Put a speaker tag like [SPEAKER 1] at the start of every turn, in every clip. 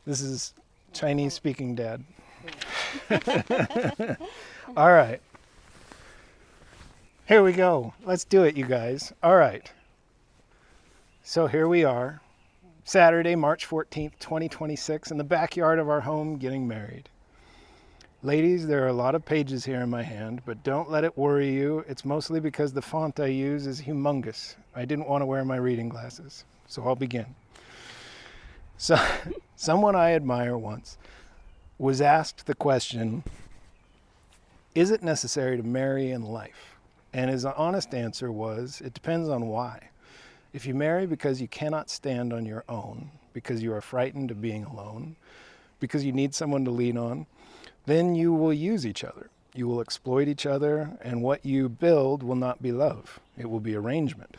[SPEAKER 1] This is Chinese speaking dad. All right. Here we go. Let's do it, you guys. All right. So here we are, Saturday, March 14th, 2026, in the backyard of our home getting married. Ladies, there are a lot of pages here in my hand, but don't let it worry you. It's mostly because the font I use is humongous. I didn't want to wear my reading glasses, so I'll begin. So, someone I admire once was asked the question, is it necessary to marry in life? And his honest answer was, it depends on why. If you marry because you cannot stand on your own, because you are frightened of being alone, because you need someone to lean on, then you will use each other. You will exploit each other, and what you build will not be love. It will be arrangement.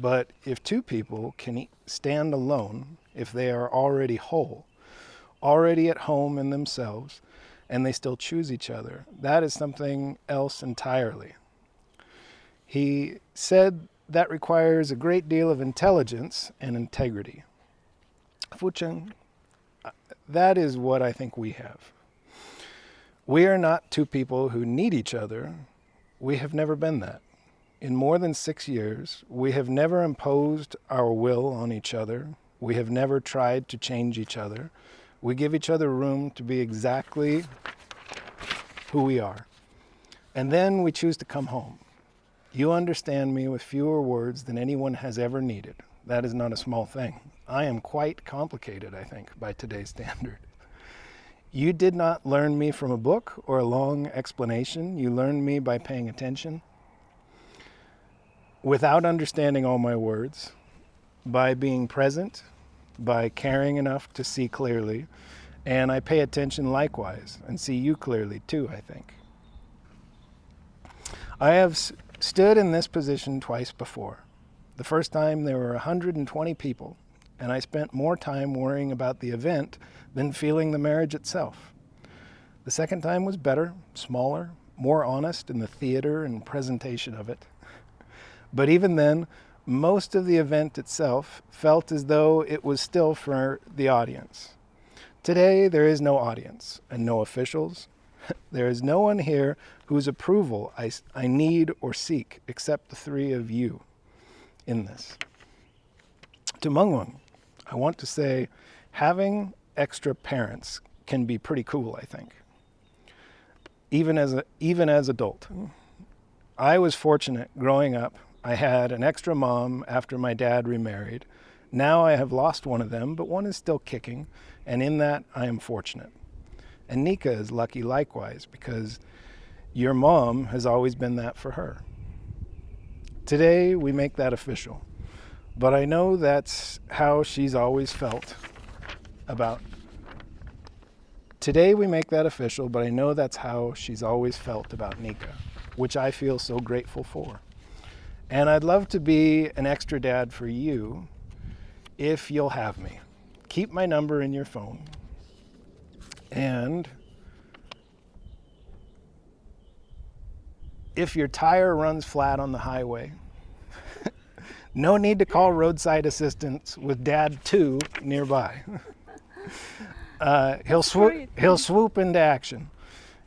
[SPEAKER 1] But if two people can stand alone, if they are already whole, already at home in themselves, and they still choose each other, that is something else entirely. He said that requires a great deal of intelligence and integrity. FuCheng, that is what I think we have. We are not two people who need each other. We have never been that. In more than 6 years, we have never imposed our will on each other. We have never tried to change each other. We give each other room to be exactly who we are. And then we choose to come home. You understand me with fewer words than anyone has ever needed. That is not a small thing. I am quite complicated, I think, by today's standard. You did not learn me from a book or a long explanation. You learned me by paying attention, without understanding all my words, by being present, by caring enough to see clearly, and I pay attention likewise and see you clearly too, I think. I have stood in this position twice before. The first time there were 120 people, and I spent more time worrying about the event than feeling the marriage itself. The second time was better, smaller, more honest in the theater and presentation of it. But even then, most of the event itself felt as though it was still for the audience. Today, there is no audience and no officials. There is no one here whose approval I need or seek except the three of you in this. To Mengwang, I want to say having extra parents can be pretty cool, I think. Even as adult. I was fortunate growing up. I had an extra mom after my dad remarried. Now I have lost one of them, but one is still kicking, and in that I am fortunate. And Nika is lucky likewise, because your mom has always been that for her. Today we make that official, but I know that's how she's always felt about. Today we make that official, but I know that's how she's always felt about Nika, which I feel so grateful for. And I'd love to be an extra dad for you if you'll have me. Keep my number in your phone. And if your tire runs flat on the highway, no need to call roadside assistance with Dad 2 nearby. He'll swoop into action.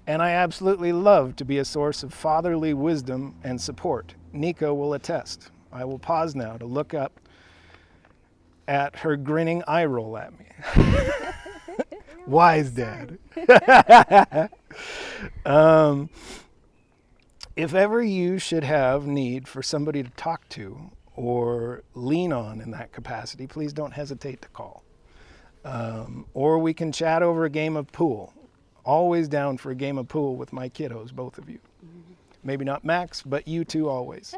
[SPEAKER 1] And I absolutely love to be a source of fatherly wisdom and support. Nika will attest. I will pause now to look up at her grinning eye roll at me. Wise dad. If ever you should have need for somebody to talk to or lean on in that capacity, please don't hesitate to call. Or we can chat over a game of pool. Always down for a game of pool with my kiddos, both of you. Maybe not Max, but you two always.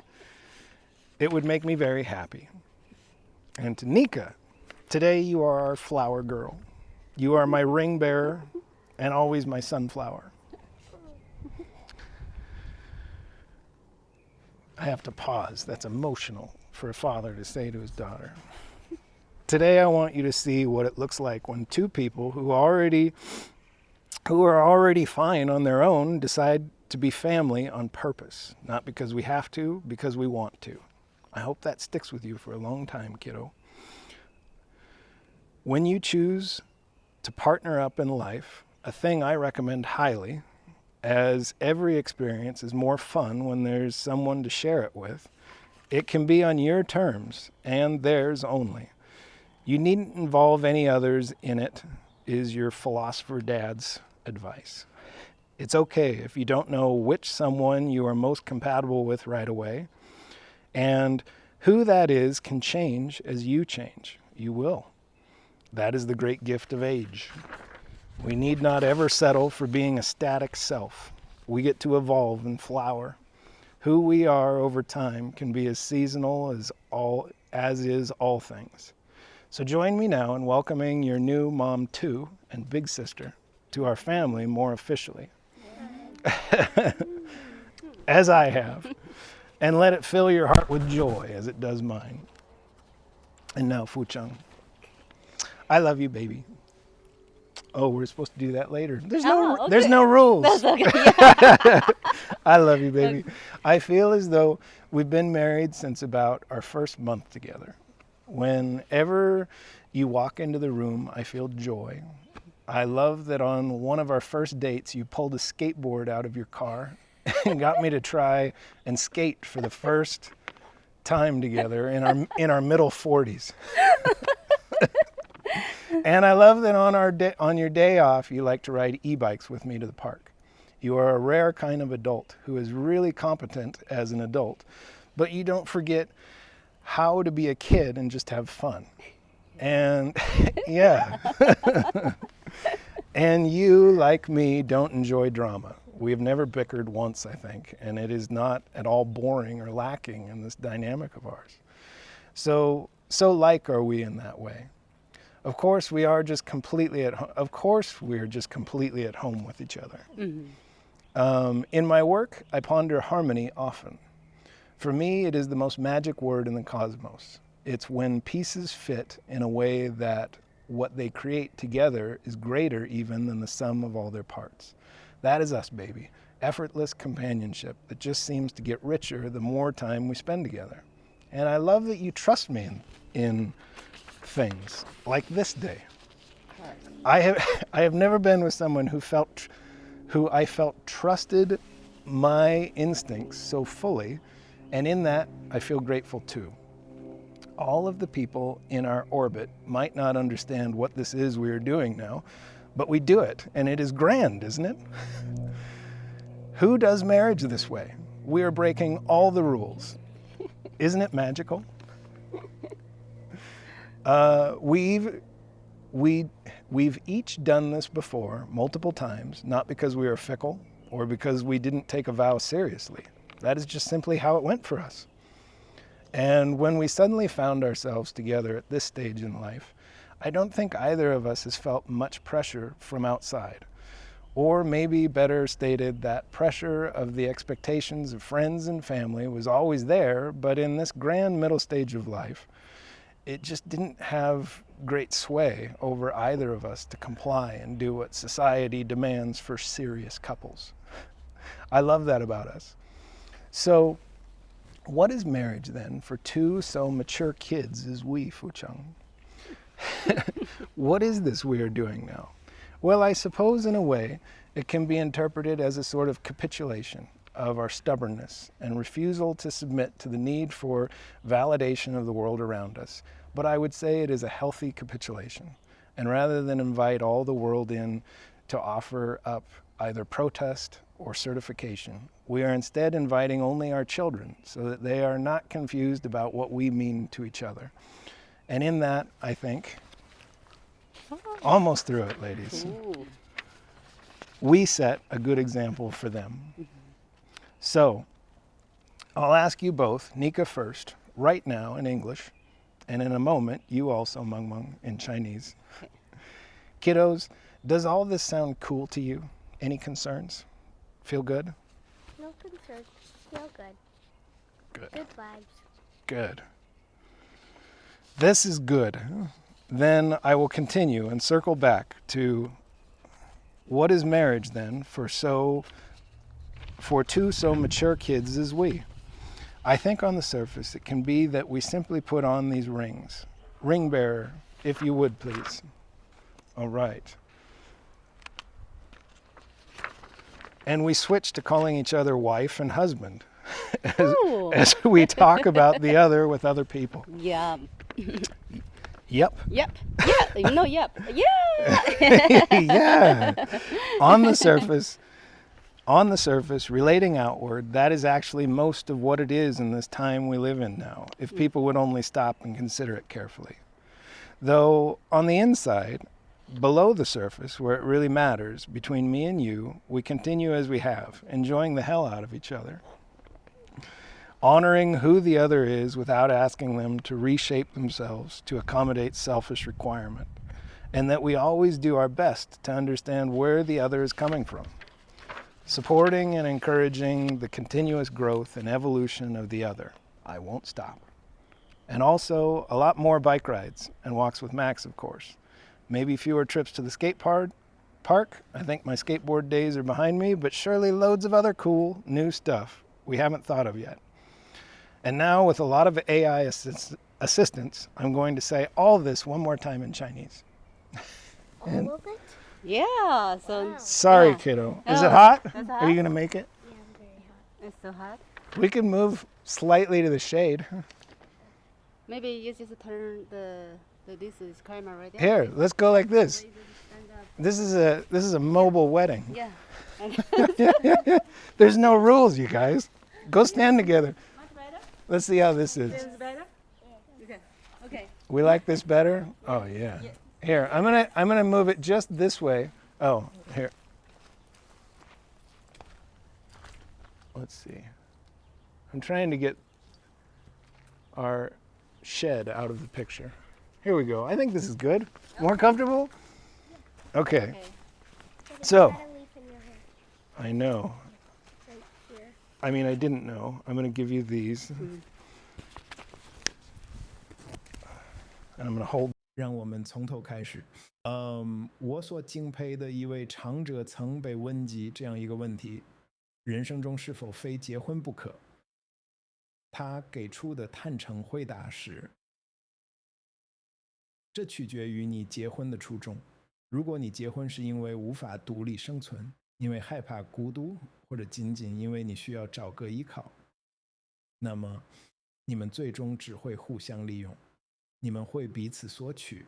[SPEAKER 1] It would make me very happy. And to Nika, today you are our flower girl. You are my ring bearer and always my sunflower. I have to pause. That's emotional for a father to say to his daughter. Today I want you to see what it looks like when two people who are already fine on their own decide to be family on purpose. Not because we have to, because we want to. I hope that sticks with you for a long time, kiddo. When you choose to partner up in life, a thing I recommend highly, as every experience is more fun when there's someone to share it with. It can be on your terms and theirs only. You needn't involve any others in it, is your philosopher dad's advice. It's okay if you don't know which someone you are most compatible with right away, and who that is can change as you change. You will. That is the great gift of age. We need not ever settle for being a static self. We get to evolve and flower. Who we are over time can be as seasonal as is all things. So join me now in welcoming your new mom too and big sister to our family more officially. As I have. And let it fill your heart with joy as it does mine. And now, FuCheng, I love you, baby. Oh, we're supposed to do that later. There's no rules.
[SPEAKER 2] That's okay. Yeah.
[SPEAKER 1] I love you, baby. Okay. I feel as though we've been married since about our first month together. Whenever you walk into the room, I feel joy. I love that on one of our first dates, you pulled a skateboard out of your car and got me to try and skate for the first time together in our middle 40s. And I love that on your day off, you like to ride e-bikes with me to the park. You are a rare kind of adult who is really competent as an adult, but you don't forget how to be a kid and just have fun. And yeah. And you, like me, don't enjoy drama. We have never bickered once, I think, and it is not at all boring or lacking in this dynamic of ours. So like are we in that way. Of course, we are just completely at home. Of course, we're just completely at home with each other. Mm-hmm. In my work, I ponder harmony often. For me, it is the most magic word in the cosmos. It's when pieces fit in a way that what they create together is greater even than the sum of all their parts. That is us, baby. Effortless companionship that just seems to get richer the more time we spend together. And I love that you trust me in things like this day. I have never been with someone who I felt trusted my instincts so fully, and in that I feel grateful too. All of the people in our orbit might not understand what this is we are doing now, but we do it, and it is grand, isn't it? Who does marriage this way? We are breaking all the rules. Isn't it magical? We've each done this before multiple times, not because we are fickle or because we didn't take a vow seriously. That is just simply how it went for us. And when we suddenly found ourselves together at this stage in life, I don't think either of us has felt much pressure from outside. Or maybe better stated, that pressure of the expectations of friends and family was always there, but in this grand middle stage of life, it just didn't have great sway over either of us to comply and do what society demands for serious couples. I love that about us. So, what is marriage then for two so mature kids as we, FuCheng? What is this we are doing now? Well, I suppose in a way it can be interpreted as a sort of capitulation of our stubbornness and refusal to submit to the need for validation of the world around us. But I would say it is a healthy capitulation. And rather than invite all the world in to offer up either protest or certification, we are instead inviting only our children so that they are not confused about what we mean to each other. And in that, I think, almost through it, ladies, we set a good example for them. So, I'll ask you both, Nika first, right now in English, and in a moment, you also, Meng Meng, in Chinese. Kiddos, does all this sound cool to you? Any concerns? Feel good?
[SPEAKER 3] No concerns. Feel good.
[SPEAKER 1] Good.
[SPEAKER 3] Good vibes.
[SPEAKER 1] Good. This is good. Then I will continue and circle back to what is marriage then for two so mature kids as we. I think on the surface it can be that we simply put on these rings. Ring bearer, if you would please. All right. And we switch to calling each other wife and husband as we talk about the other with other people.
[SPEAKER 2] Yeah.
[SPEAKER 1] Yep.
[SPEAKER 2] Yep. Yeah. No. Yep. Yeah.
[SPEAKER 1] Yeah. On the surface, relating outward, that is actually most of what it is in this time we live in now, if people would only stop and consider it carefully. Though on the inside, below the surface, where it really matters, between me and you, we continue as we have, enjoying the hell out of each other, honoring who the other is without asking them to reshape themselves to accommodate selfish requirement, and that we always do our best to understand where the other is coming from, supporting and encouraging the continuous growth and evolution of the other. I won't stop. And also a lot more bike rides and walks with Max, of course. Maybe fewer trips to the skate park. I think my skateboard days are behind me, but surely loads of other cool, new stuff we haven't thought of yet. And now with a lot of AI assistance, I'm going to say all this one more time in Chinese.
[SPEAKER 3] All of it?
[SPEAKER 2] Yeah. So.
[SPEAKER 1] Sorry,
[SPEAKER 2] Yeah.
[SPEAKER 1] kiddo. Is
[SPEAKER 2] Oh,
[SPEAKER 1] it hot?
[SPEAKER 2] that's
[SPEAKER 1] Are
[SPEAKER 2] hot?
[SPEAKER 1] you going to make it?
[SPEAKER 3] Yeah, I'm very hot.
[SPEAKER 2] It's so hot.
[SPEAKER 1] We can move slightly to the shade.
[SPEAKER 2] Maybe you just turn the this is camera right there.
[SPEAKER 1] Here, let's go like this.
[SPEAKER 2] Stand up.
[SPEAKER 1] This is a mobile wedding.
[SPEAKER 2] Yeah.
[SPEAKER 1] There's no rules, you guys. Go stand together.
[SPEAKER 2] Much better.
[SPEAKER 1] Let's see how this is.
[SPEAKER 2] This is better. Okay. Okay.
[SPEAKER 1] We like this better? Oh yeah. Here, I'm gonna move it just this way. Oh, here. Let's see. I'm trying to get our shed out of the picture. Here we go. I think this is good. More comfortable? Okay.
[SPEAKER 2] Okay.
[SPEAKER 1] So-
[SPEAKER 3] Got a leaf in your hair.
[SPEAKER 1] I know.
[SPEAKER 3] Right here.
[SPEAKER 1] I mean, I didn't know. I'm gonna give you these. And I'm gonna hold. 让我们从头开始。我所敬佩的一位长者曾被问及这样一个问题：人生中是否非结婚不可？他给出的坦诚回答是：这取决于你结婚的初衷。如果你结婚是因为无法独立生存，因为害怕孤独，或者仅仅因为你需要找个依靠，那么你们最终只会互相利用，你们会彼此索取，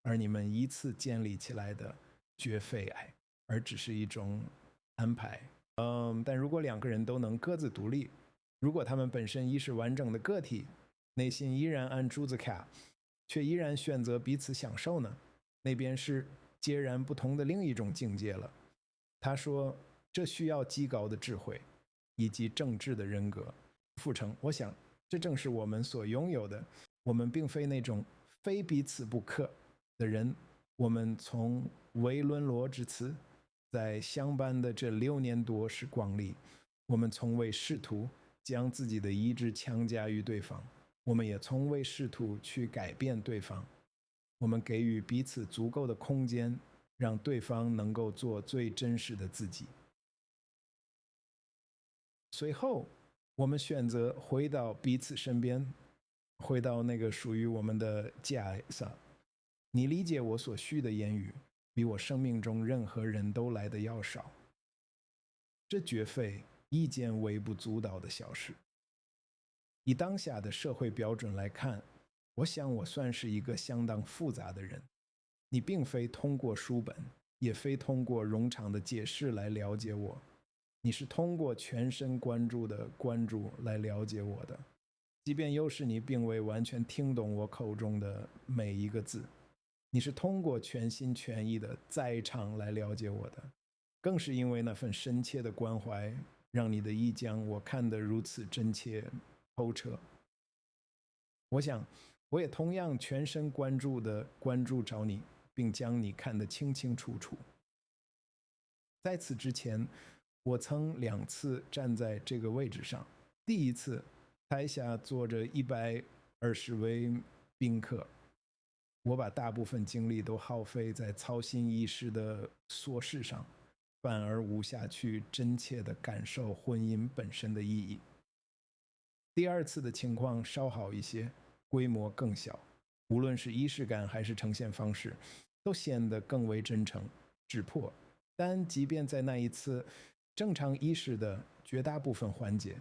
[SPEAKER 1] 而你们依次建立起来的绝非爱，而只是一种安排。但如果两个人都能各自独立，如果他们本身亦是完整的个体，内心依然按珠子卡，却依然选择彼此享受呢？那便是截然不同的另一种境界了。他说，这需要极高的智慧，以及正直的人格。傅成，我想这正是我们所拥有的。我们并非那种非彼此不可的人。我们从唯伦罗之词，在相伴的这6年多时光里，我们从未试图将自己的意志强加于对方，我们也从未试图去改变对方。我们给予彼此足够的空间，让对方能够做最真实的自己。随后，我们选择回到彼此身边，回到那个属于我们的家上。你理解我所需的言语，比我生命中任何人都来的要少。这绝非一件微不足道的小事。以当下的社会标准来看，我想我算是一个相当复杂的人。你并非通过书本，也非通过冗长的解释来了解我，你是通过全神贯注的关注来了解我的。即便有时你并未完全听懂我口中的每一个字，你是通过全心全意的在场来了解我的。更是因为那份深切的关怀，让你的意将我看得如此真切透彻。我想我也同样全神贯注地关注着你，并将你看得清清楚楚。在此之前，我曾2次站在这个位置上。第一次，台下坐着120位宾客，我把大部分精力都耗费在操心一时的琐事上，反而无暇去真切地感受婚姻本身的意义。第2次的情况稍好一些，规模更小，无论是仪式感还是呈现方式，都显得更为真诚、质朴。但即便在那一次正常意识的绝大部分环节，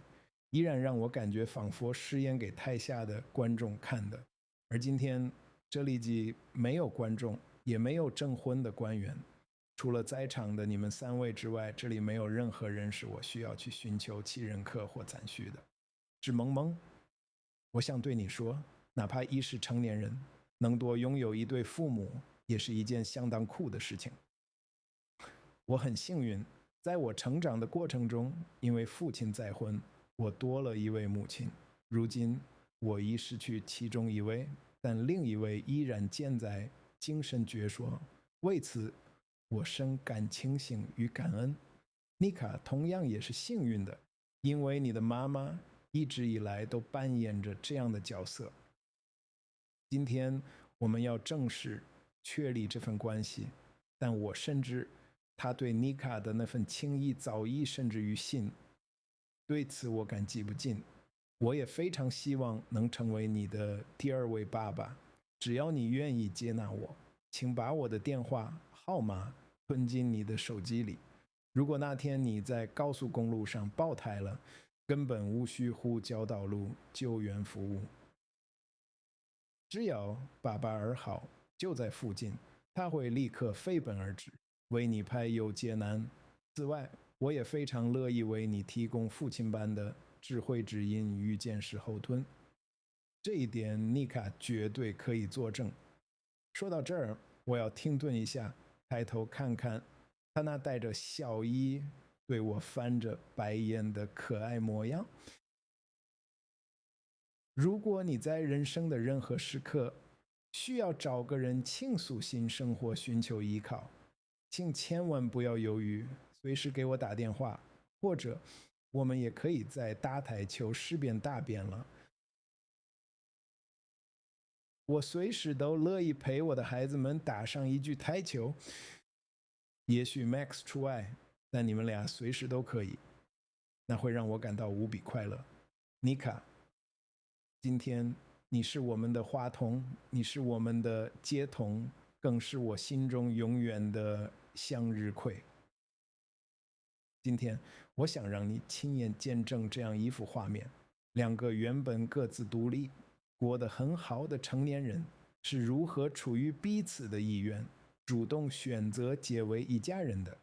[SPEAKER 1] 依然让我感觉仿佛饰演给台下的观众看的。而今天这里既没有观众，也没有证婚的官员，除了在场的你们3位之外，这里没有任何人是我需要去寻求其认可或赞许的。只萌萌，我想对你说，哪怕已是成年人，能多拥有一对父母，也是一件相当酷的事情。我很幸运，在我成长的过程中，因为父亲再婚，我多了一位母亲。如今我已失去其中一位，但另一位依然健在，精神矍铄。为此我深感庆幸与感恩。妮卡同样也是幸运的，因为你的妈妈一直以来都扮演着这样的角色。今天我们要正式确立这份关系，但我深知他对妮卡的那份情谊早已甚至于信，对此我感激不尽。我也非常希望能成为你的第2位爸爸，只要你愿意接纳我，请把我的电话号码吞进你的手机里。如果那天你在高速公路上爆胎了，根本无需呼叫道路救援服务。只要爸爸儿好，就在附近，他会立刻飞奔而至，为你排忧解难。此外，我也非常乐意为你提供父亲般的智慧指引与坚实后盾。这一点妮卡绝对可以作证。说到这儿，我要停顿一下，抬头看看他那带着笑意对我翻着白眼的可爱模样。如果你在人生的任何时刻需要找个人倾诉心声或寻求依靠，请千万不要犹豫，随时给我打电话，或者我们也可以在打台球试边大便了。我随时都乐意陪我的孩子们打上一局台球，也许 Max 除外，但你们俩随时都可以，那会让我感到无比快乐。妮卡，今天你是我们的花童，你是我们的街童，更是我心中永远的向日葵。今天我想让你亲眼见证这样一幅画面：2个原本各自独立过得很好的成年人是如何出于彼此的意愿主动选择结为一家人的。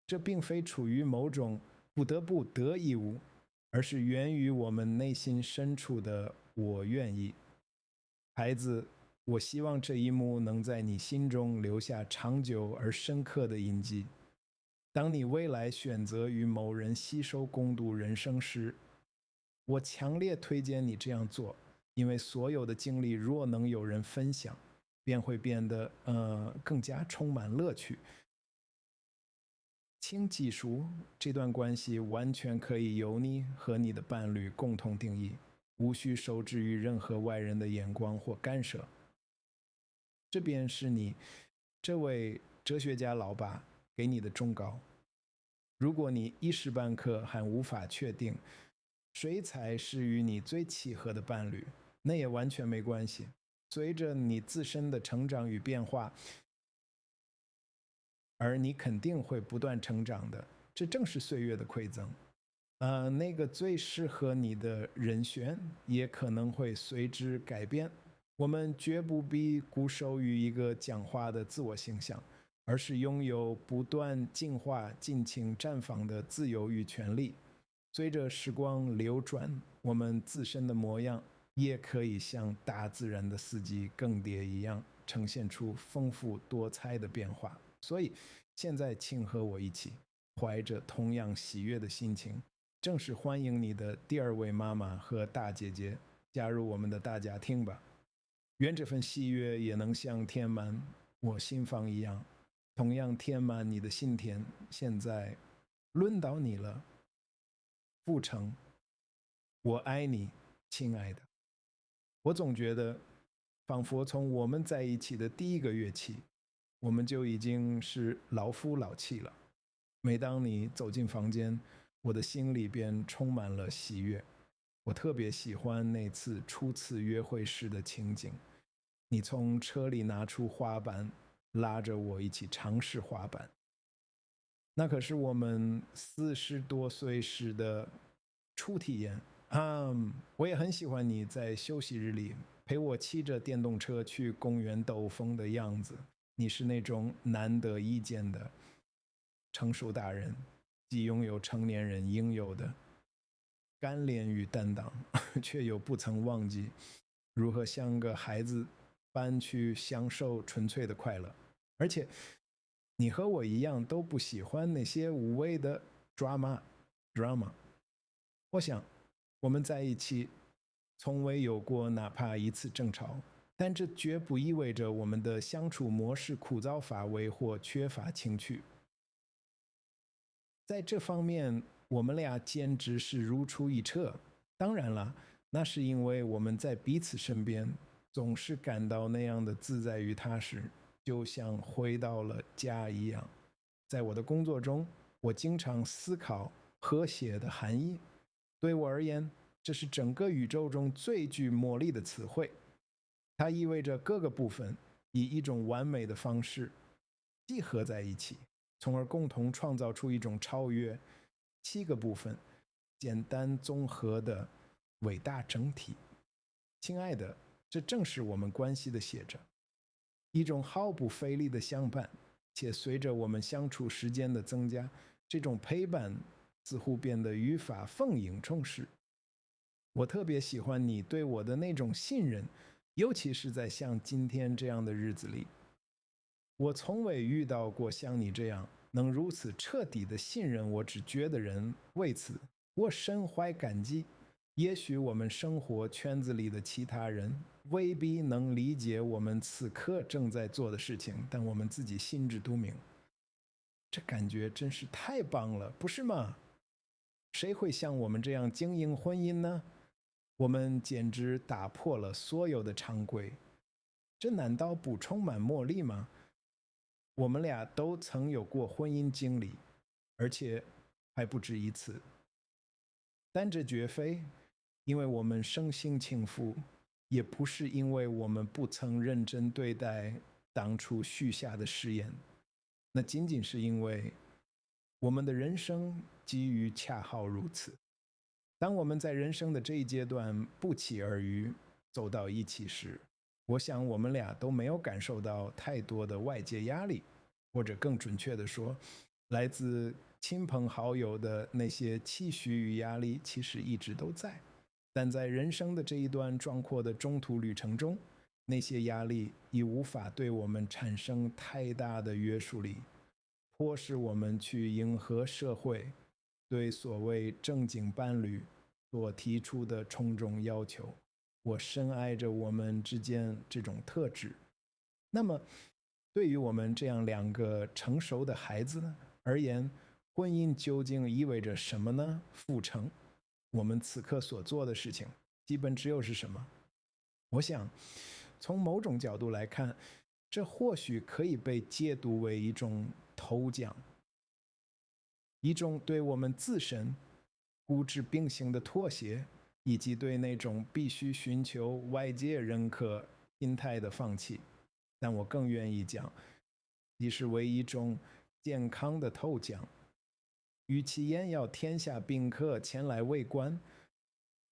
[SPEAKER 1] 这并非出于某种不得不得义务，而是源于我们内心深处的我愿意。孩子，我希望这一幕能在你心中留下长久而深刻的印记。当你未来选择与某人携手共度人生时，我强烈推荐你这样做，因为所有的经历若能有人分享，便会变得更加充满乐趣。请记住，这段关系完全可以由你和你的伴侣共同定义，无需受制于任何外人的眼光或干涉。这便是你这位哲学家老爸给你的忠告。如果你一时半刻还无法确定谁才是与你最契合的伴侣，那也完全没关系。随着你自身的成长与变化，而你肯定会不断成长的，这正是岁月的馈赠。那个最适合你的人选也可能会随之改变。我们绝不必固守于一个讲话的自我形象，而是拥有不断进化、尽情绽放的自由与权利。随着时光流转，我们自身的模样也可以像大自然的四季更迭一样，呈现出丰富多彩的变化。所以现在请和我一起怀着同样喜悦的心情，正式欢迎你的第2位妈妈和大姐姐加入我们的大家庭吧。愿这份喜悦也能像填满我心房一样，同样填满你的心田。现在轮到你了，富成，我爱你，亲爱的。我总觉得仿佛从我们在一起的第1个月起，我们就已经是老夫老妻了。每当你走进房间，我的心里便充满了喜悦。我特别喜欢那次初次约会时的情景，你从车里拿出花瓣，拉着我一起尝试滑板。那可是我们40多岁时的初体验。我也很喜欢你在休息日里陪我骑着电动车去公园兜风的样子。你是那种难得一见的成熟大人，既拥有成年人应有的干练与担当，却又不曾忘记如何像个孩子般去享受纯粹的快乐。而且你和我一样都不喜欢那些无谓的 drama。 我想我们在一起从未有过哪怕一次争吵，但这绝不意味着我们的相处模式枯燥乏味或缺乏情趣。在这方面我们俩简直是如出一辙。当然了，那是因为我们在彼此身边总是感到那样的自在与踏实，就像回到了家一样。在我的工作中，我经常思考和谐的含义。对我而言，这是整个宇宙中最具魔力的词汇。它意味着各个部分以一种完美的方式集合在一起，从而共同创造出一种超越7个部分简单综合的伟大整体。亲爱的，这正是我们关系的写照，一种毫不费力的相伴，且随着我们相处时间的增加，这种陪伴似乎变得愈发丰盈充实。我特别喜欢你对我的那种信任，尤其是在像今天这样的日子里。我从未遇到过像你这样能如此彻底的信任我只觉的人，为此我深怀感激。也许我们生活圈子里的其他人未必能理解我们此刻正在做的事情，但我们自己心知肚明。这感觉真是太棒了，不是吗？谁会像我们这样经营婚姻呢？我们简直打破了所有的常规，这难道不充满魔力吗？我们俩都曾有过婚姻经历，而且还不止一次，但这绝非因为我们生性轻浮，也不是因为我们不曾认真对待当初许下的誓言，那仅仅是因为我们的人生机遇恰好如此。当我们在人生的这一阶段不期而遇，走到一起时，我想我们俩都没有感受到太多的外界压力，或者更准确地说，来自亲朋好友的那些期许与压力其实一直都在。但在人生的这一段壮阔的中途旅程中，那些压力已无法对我们产生太大的约束力，迫使我们去迎合社会对所谓正经伴侣所提出的重重要求。我深爱着我们之间这种特质。那么对于我们这样2个成熟的孩子而言，婚姻究竟意味着什么呢？FuCheng，我们此刻所做的事情基本只有是什么？我想从某种角度来看，这或许可以被解读为一种投降，一种对我们自身固执秉性的妥协，以及对那种必须寻求外界认可心态的放弃。但我更愿意讲，即是为一种健康的投降。与其宴要天下宾客前来围观，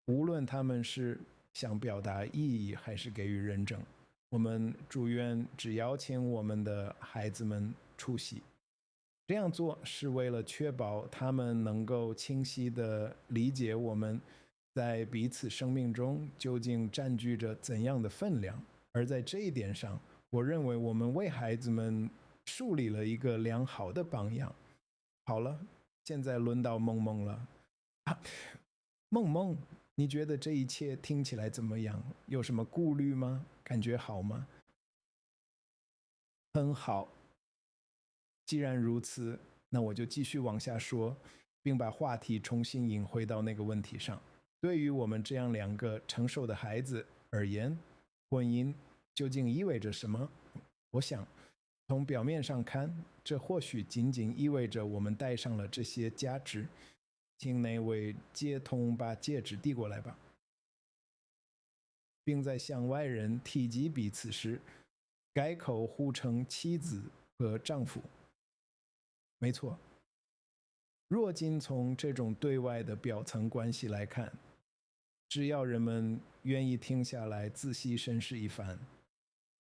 [SPEAKER 1] 无论他们是想表达意义还是给予认证，我们祝愿只邀请我们的孩子们出席。这样做是为了确保他们能够清晰地理解我们在彼此生命中究竟占据着怎样的分量。而在这一点上，我认为我们为孩子们树立了一个良好的榜样。好了，现在轮到梦梦了。梦梦，你觉得这一切听起来怎么样？有什么顾虑吗？感觉好吗？很好。既然如此，那我就继续往下说，并把话题重新引回到那个问题上。对于我们这样2个成熟的孩子而言，婚姻究竟意味着什么？我想从表面上看，这或许仅仅意味着我们带上了这些价值。请那位接通把戒指递过来吧，并在向外人提及彼此时改口互称妻子和丈夫。没错，若仅从这种对外的表层关系来看，只要人们愿意停下来仔细审视一番，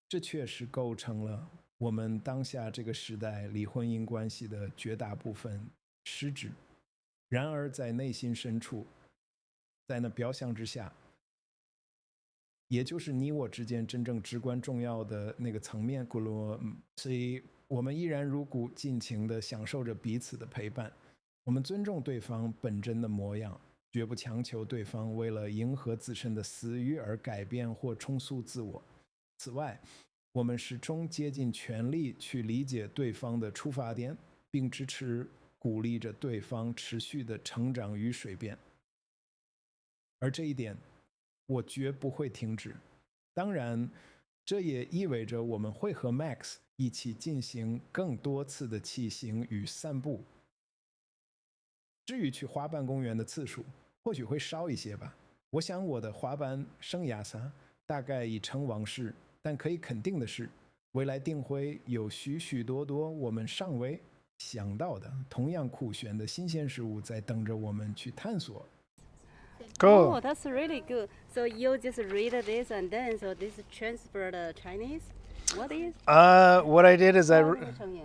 [SPEAKER 1] 这确实构成了我们当下这个时代离婚姻关系的绝大部分实质。然而在内心深处，在那表象之下，也就是你我之间真正至关重要的那个层面，所以我们依然如故尽情地享受着彼此的陪伴。我们尊重对方本真的模样，绝不强求对方为了迎合自身的私欲而改变或重塑自我。此外，我们始终竭尽全力去理解对方的出发点，并支持鼓励着对方持续的成长与水变。而这一点我绝不会停止。当然，这也意味着我们会和 Max 一起进行更多次的骑行与散步。至于去滑板公园的次数，或许会少一些吧。我想我的滑板生涯上大概已成往事，但可以肯定的是，未来定会有许许多多我们尚未想到的同样酷炫的新鲜事物在等着我们去探索。Cool.
[SPEAKER 2] Oh, that's really good. So you just read this and then so this transfer the Chinese. What is?
[SPEAKER 1] What I did is
[SPEAKER 2] 他的声音，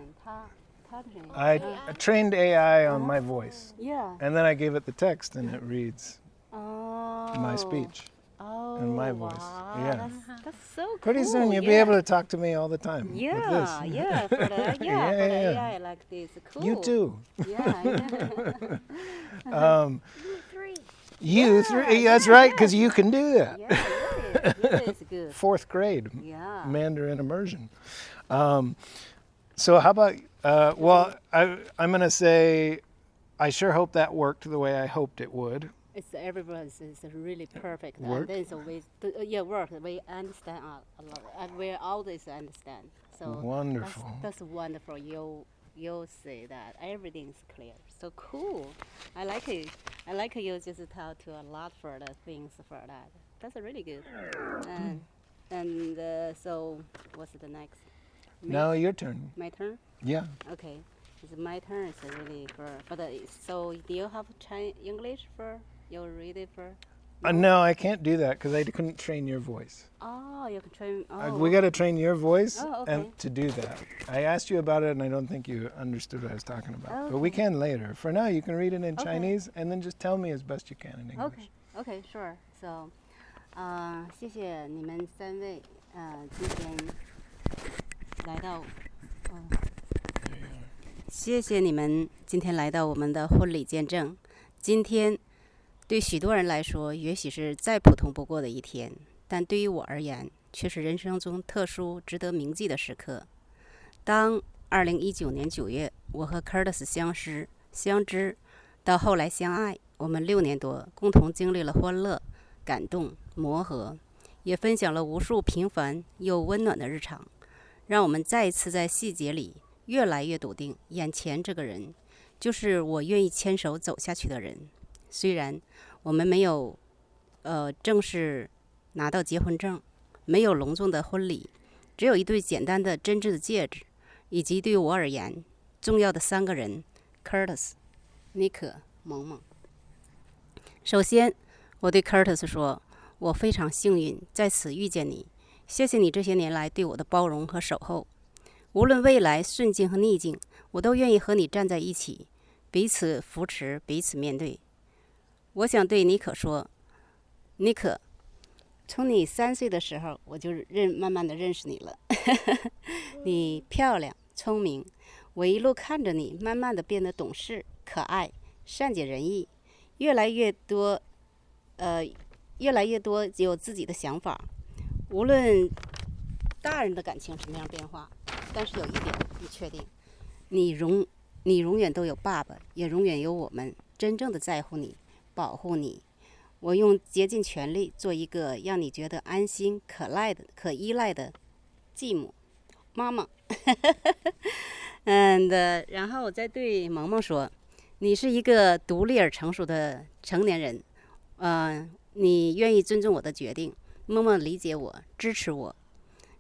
[SPEAKER 2] 他的声音。
[SPEAKER 1] I trained AI on my voice,
[SPEAKER 2] Yeah.
[SPEAKER 1] and then I gave it the text, and it reads
[SPEAKER 2] Oh.
[SPEAKER 1] my speech
[SPEAKER 2] Oh.
[SPEAKER 1] and my voice.
[SPEAKER 2] Wow,
[SPEAKER 1] Yeah.
[SPEAKER 2] That's so cool.
[SPEAKER 1] Pretty soon you'll be
[SPEAKER 2] yeah.
[SPEAKER 1] able to talk to me all the time with
[SPEAKER 2] Yeah,
[SPEAKER 1] this.
[SPEAKER 2] yeah, for the
[SPEAKER 1] Yeah,
[SPEAKER 2] for the
[SPEAKER 1] yeah.
[SPEAKER 2] AI like this. Cool.
[SPEAKER 1] You too.
[SPEAKER 2] Yeah.
[SPEAKER 3] You three.
[SPEAKER 1] You three. That's right, because you can do that.
[SPEAKER 2] Yeah, it is good.
[SPEAKER 1] 4th grade
[SPEAKER 2] Yeah.
[SPEAKER 1] Mandarin immersion. So how about? Well, I'm going to say, I sure hope that worked the way I hoped it would.
[SPEAKER 2] It's everyone's is really perfect.
[SPEAKER 1] Work?
[SPEAKER 2] And then so work. We understand a lot. And we always understand. So
[SPEAKER 1] Wonderful.
[SPEAKER 2] That's wonderful. You say that everything's clear. So cool. I like it. I like you just talk to a lot for the things for that. That's really good. And so what's the next?
[SPEAKER 1] Now your turn.
[SPEAKER 2] My turn.
[SPEAKER 1] Yeah.
[SPEAKER 2] Okay. It's my turn. It's really for. But so do you have English for? You read it for?
[SPEAKER 1] No, I can't do that because I couldn't train your voice.
[SPEAKER 2] Oh, you can train. Oh.
[SPEAKER 1] We got to train your voice
[SPEAKER 2] Oh, okay.
[SPEAKER 1] and to do that. I asked you about it, and I don't think you understood what I was talking about. But we
[SPEAKER 2] Okay.
[SPEAKER 1] can later. For now, you can read it in
[SPEAKER 2] Okay.
[SPEAKER 1] Chinese, and then just tell me as best you can in English.
[SPEAKER 2] Okay. Okay. Sure. So, 谢谢你们3位，今天来到，谢谢你们今天来到我们的婚礼见证。今天对许多人来说，也许是再普通不过的一天，但对于我而言，却是人生中特殊、值得铭记的时刻。当2019年9月，我和 Kurtis 相知，到后来相爱，我们6年多，共同经历了欢乐、感动、磨合，也分享了无数平凡又温暖的日常，让我们再一次在细节里越来越笃定，眼前这个人就是我愿意牵手走下去的人。虽然我们没有正式拿到结婚证，没有隆重的婚礼，只有一对简单的真挚的戒指，以及对我而言重要的3个人 Kurtis、妮可、萌萌。首先我对 Kurtis 说，我非常幸运在此遇见你，谢谢你这些年来对我的包容和守候，无论未来顺境和逆境，我都愿意和你站在一起，彼此扶持，彼此面对。我想对妮可说，妮可，从你3岁的时候，我就慢慢的认识你了。你漂亮、聪明，我一路看着你，慢慢的变得懂事、可爱、善解人意，越来越多有自己的想法。无论大人的感情什么样变化，但是有一点你确定，你永远都有爸爸，也永远有我们真正的在乎你。保护你，我用竭尽全力做一个让你觉得安心、可依赖的继母、妈妈。然后我再对萌萌说，你是一个独立而成熟的成年人，你愿意尊重我的决定，默默理解我、支持我。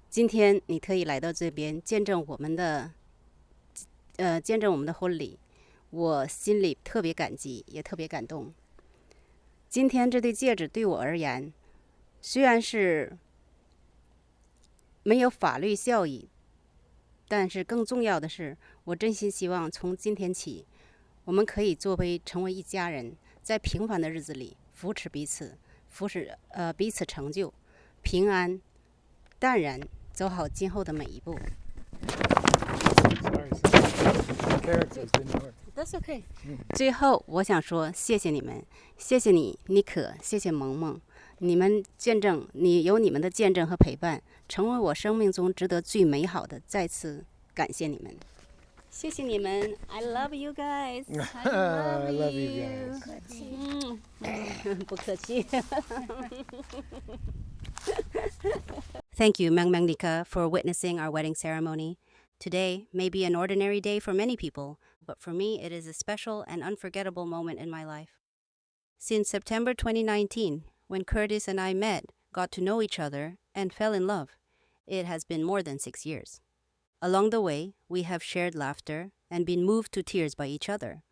[SPEAKER 2] 今天你特意来到这边见证我们的婚礼，我心里特别感激，也特别感动。今天这对戒指对我而言，虽然是没有法律效益，但是更重要的是，我真心希望从今天起，我们可以成为一家人，在平凡的日子里扶持彼此，彼此成就，平安淡然走好今后的每一步。
[SPEAKER 1] Sorry, characters didn't work.
[SPEAKER 2] That's okay. 最后，我想说，谢谢你们，谢谢你，妮可，谢谢萌萌，你们有你们的见证和陪伴，成为我生命中值得最美好的。再次感谢你们，谢谢你们。I love you guys.
[SPEAKER 1] I love you guys.
[SPEAKER 2] 不客气。Thank you, Meng Meng Nika, for witnessing our wedding ceremony. Today may be an ordinary day for many people, but for me it is a special and unforgettable moment in my life. Since September 2019, when Kurtis and I met, got to know each other, and fell in love, it has been more than 6 years. Along the way, we have shared laughter and been moved to tears by each other.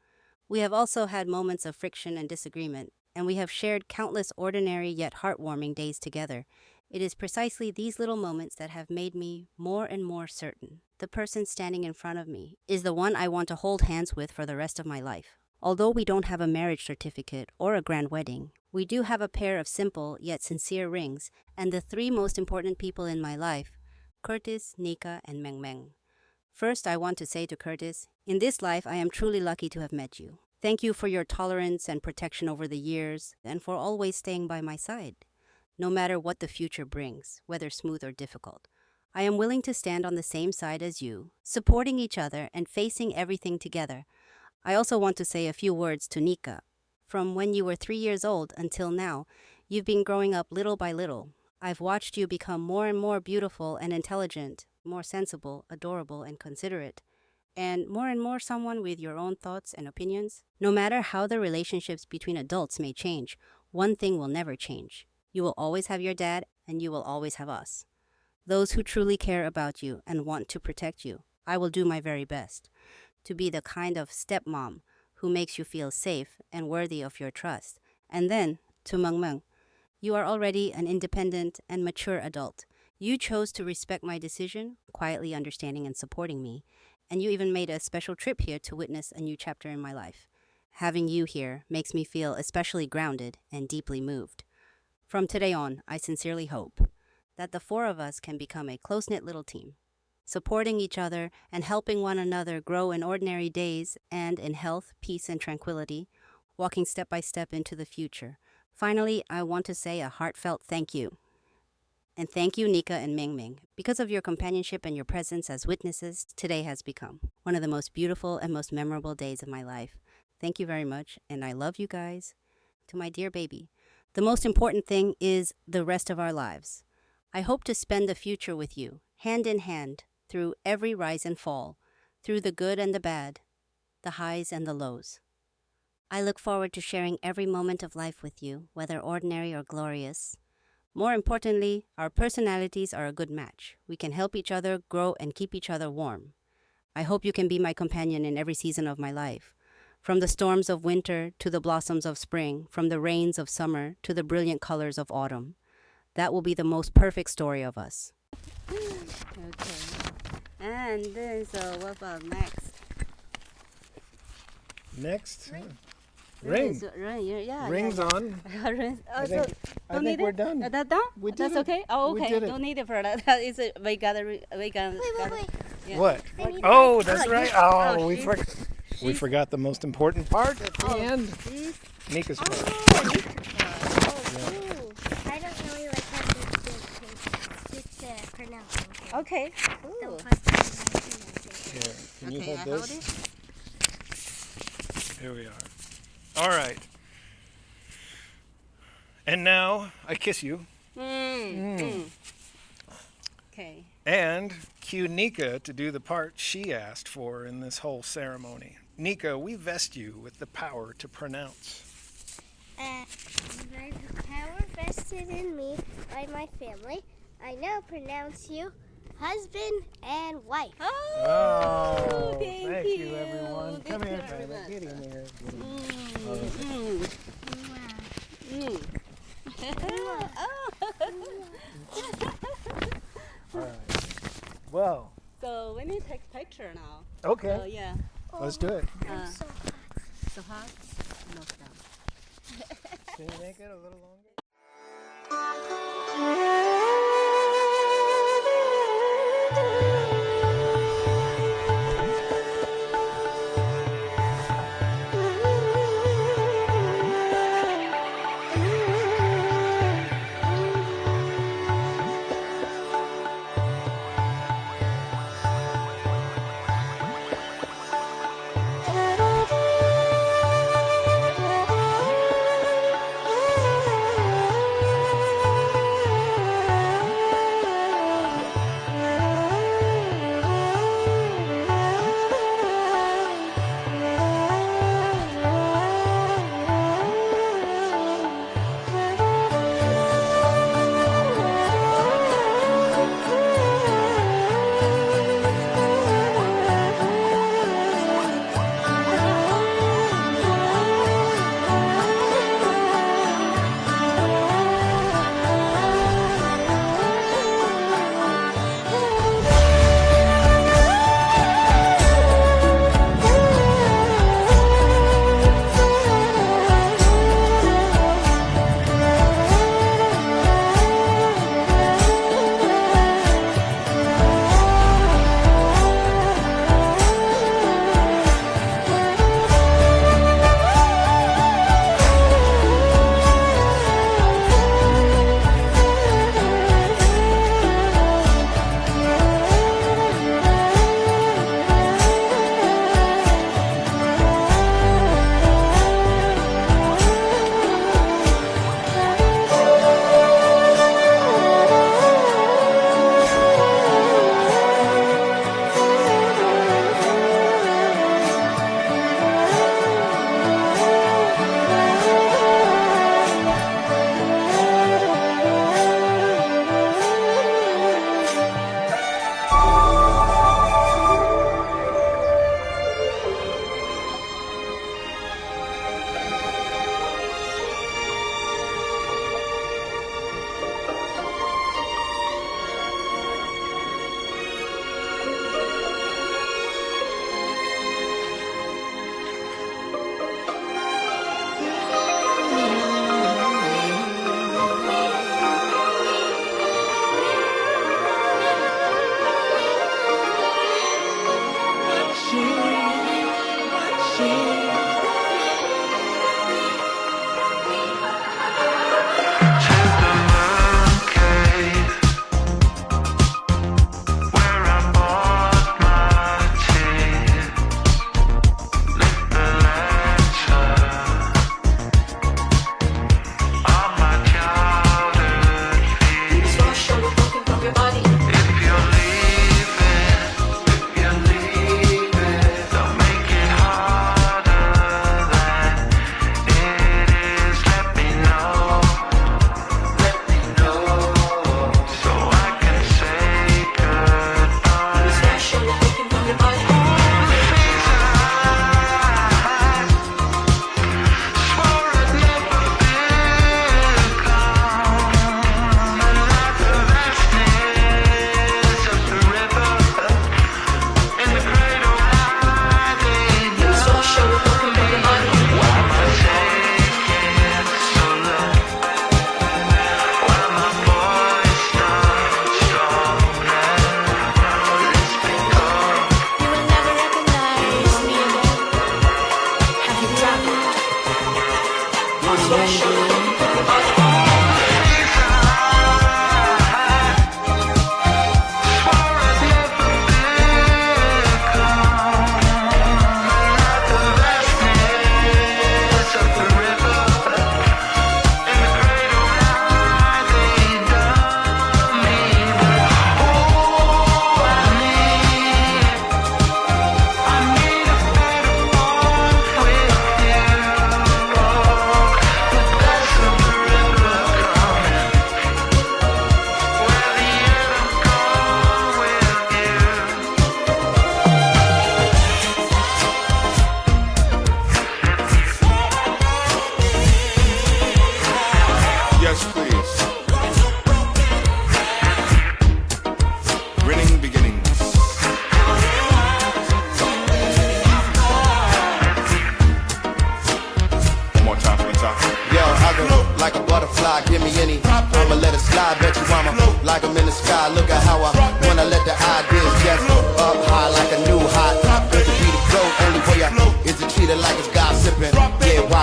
[SPEAKER 2] We have also had moments of friction and disagreement, and we have shared countless ordinary yet heartwarming days together. It is precisely these little moments that have made me more and more certain the person standing in front of me is the one I want to hold hands with for the rest of my life. Although we don't have a marriage certificate or a grand wedding, we do have a pair of simple yet sincere rings and the 3 most important people in my life, Kurtis, Nika, and Meng Meng. First, I want to say to Kurtis, in this life I am truly lucky to have met you. Thank you for your tolerance and protection over the years and for always staying by my side. No matter what the future brings, whether smooth or difficult, I am willing to stand on the same side as you, supporting each other and facing everything together. I also want to say a few words to Nika. From when you were 3 years old until now, you've been growing up little by little. I've watched you become more and more beautiful and intelligent, more sensible, adorable, and considerate, and more someone with your own thoughts and opinions. No matter how the relationships between adults may change, one thing will never change. You will always have your dad, and you will always have us. Those who truly care about you and want to protect you, I will do my very best to be the kind of stepmom who makes you feel safe and worthy of your trust. And then, to Meng Meng, you are already an independent and mature adult. You chose to respect my decision, quietly understanding and supporting me, and you even made a special trip here to witness a new chapter in my life. Having you here makes me feel especially grounded and deeply moved. From today on, I sincerely hope that the 4 of us can become a close-knit little team, supporting each other and helping one another grow in ordinary days and in health, peace, and tranquility, walking step by step into the future. Finally, I want to say a heartfelt thank you. And thank you, Nika and Meng Meng. Because of your companionship and your presence as witnesses, today has become one of the most beautiful and most memorable days of my life. Thank you very much, and I love you guys. To my dear baby, the most important thing is the rest of our lives. I hope to spend the future with you, hand in hand, through every rise and fall, through the good and the bad, the highs and the lows. I look forward to sharing every moment of life with you, whether ordinary or glorious. More importantly, our personalities are a good match. We can help each other grow and keep each other warm. I hope you can be my companion in every season of my life. From the storms of winter to the blossoms of spring, from the rains of summer to the brilliant colors of autumn. That will be the most perfect story of us. Okay. And then, so what about next?
[SPEAKER 1] Next? Ring.
[SPEAKER 2] Yeah.
[SPEAKER 1] Rings on.
[SPEAKER 2] Rings.
[SPEAKER 1] I think we're done.
[SPEAKER 2] That's done?
[SPEAKER 1] We did
[SPEAKER 2] That's
[SPEAKER 1] it.
[SPEAKER 2] okay? Oh,
[SPEAKER 1] We
[SPEAKER 2] okay.
[SPEAKER 1] did it.
[SPEAKER 2] Don't need it for that. We gotta.
[SPEAKER 3] Wait.
[SPEAKER 2] Yeah.
[SPEAKER 1] What?
[SPEAKER 3] They need
[SPEAKER 1] Oh, that's right.
[SPEAKER 2] oh,
[SPEAKER 1] Oh, we forgot the most important part at the end. Nika's part.
[SPEAKER 3] Cool. I don't really like how they do just pronouncing.
[SPEAKER 2] Okay.
[SPEAKER 3] The
[SPEAKER 2] Cool.
[SPEAKER 3] part that I pronounce.
[SPEAKER 1] Here, can you
[SPEAKER 2] Okay,
[SPEAKER 1] hold
[SPEAKER 2] I hold
[SPEAKER 1] this? Here we are. All right. And now I kiss you.
[SPEAKER 2] Okay.
[SPEAKER 1] And cue Nika to do the part she asked for in this whole ceremony. Nika, we vest you with the power to pronounce.
[SPEAKER 3] The power vested in me by my family, I now pronounce you husband and wife.
[SPEAKER 1] Oh,
[SPEAKER 2] thank you.
[SPEAKER 1] everyone. Come
[SPEAKER 2] Thank
[SPEAKER 1] here,
[SPEAKER 2] you very
[SPEAKER 1] Tyler.
[SPEAKER 2] much.
[SPEAKER 1] Get in here. All right. Well,
[SPEAKER 2] So we need to take picture now.
[SPEAKER 1] okay.
[SPEAKER 2] Oh yeah.
[SPEAKER 1] Let's do it.
[SPEAKER 3] I'm so hot.
[SPEAKER 2] So hot. No down.
[SPEAKER 1] Can you make it a little longer?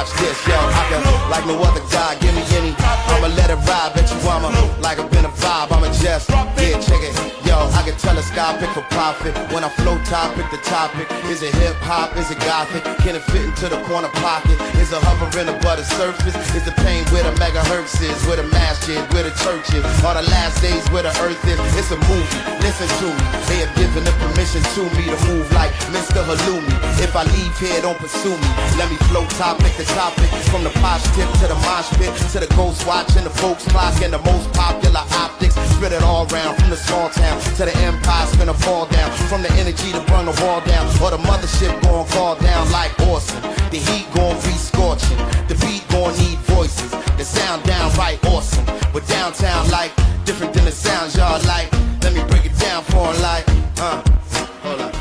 [SPEAKER 4] watch this, yo. I can like no other guy, give me any. I'ma let it ride, bet you I'ma like a been a vibe. I'ma just, yeah, check it. Yo, I can tell a sky pick for profit. When I flow top, pick the topic. Is it hip hop? Is it gothic? Can it fit into the corner pocket? Is it hovering above the surface? Is the pain where the megahertz is? Where the masjid, where the church is? Are the last days where the earth is? It's a movie, listen to me. They have given the permission to me to move like Mr. Halloumi. If I leave here, don't pursue me. Let me flow topic to topic. From the posh tip to the mosh pit, to the ghost watch and the folks clock and the most popular optics. Spread it all around from the small town to the empire, spin a fall down. From the energy to burn the wall down, or the mothership gon' fall down like awesome. The heat gon' be scorching, the beat gon' need voices. The sound downright awesome, but downtown like different than the sounds y'all like. Let me break it down for 'em like, hold up.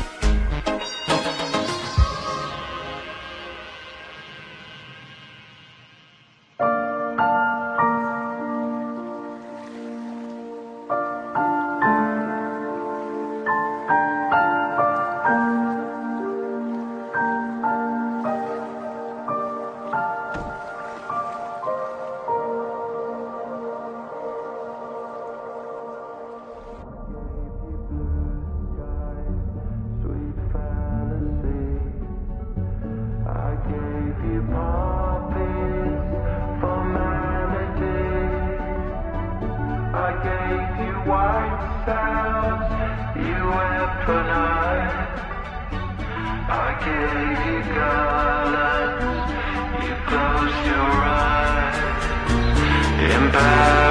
[SPEAKER 5] Empire.